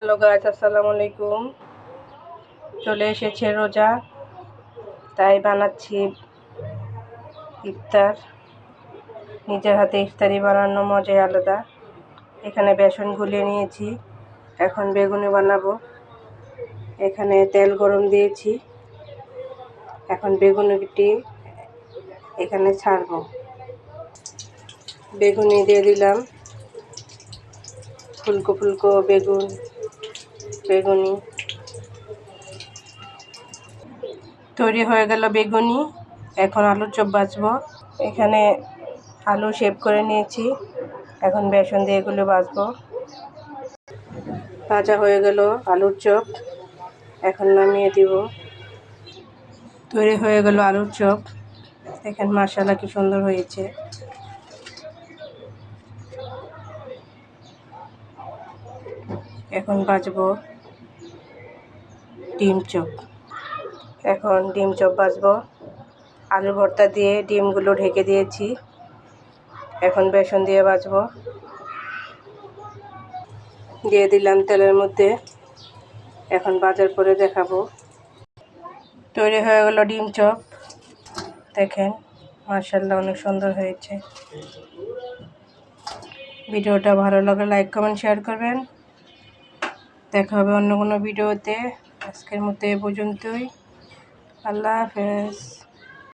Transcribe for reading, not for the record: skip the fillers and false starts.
Hello guys, আসসালামু আলাইকুম। চলে এসেছে রোজা, তাই বানাচ্ছি ইফতার। নিজের হাতে ইফতারি বানানো মজাই আলাদা। এখানে বেসন গুলিয়ে নিয়েছি, এখন বেগুনি বানাবো। এখানে তেল গরম দিয়েছি, এখন বেগুনিটি এখানে ছাড়বো। বেগুনি দিয়ে দিলাম, ফুলকো ফুলকো বেগুনি তৈরি হয়ে গেল বেগুনি। এখন আলুর চপ ভাজবো। এখানে আলু শেপ করে নিয়েছি, এখন বেসন দিয়ে এগুলো ভাজবো। ভাজা হয়ে গেল আলুর চপ, এখন নামিয়ে দিব। তৈরি হয়ে গেল আলুর চপ। দেখেন মাশাআল্লাহ কি সুন্দর হয়েছে। এখন ভাজবো ডিম চপ। এখন ডিম চপ ভাজবো। আলু ভর্তা দিয়ে ডিমগুলো ঢেকে দিয়েছি, এখন বেসন দিয়ে ভাজবো। দিয়ে দিলাম তেলের মধ্যে, এখন ভাজার পরে দেখাবো। তৈরি হয়ে গেল ডিম চপ। দেখেন মাশাআল্লাহ অনেক সুন্দর হয়েছে। ভিডিওটা ভালো লাগলে লাইক কমেন্ট শেয়ার করবেন। দেখা হবে অন্য কোনো ভিডিওতে। আজকের মতো এ পর্যন্তই। আল্লাহ হাফেজ।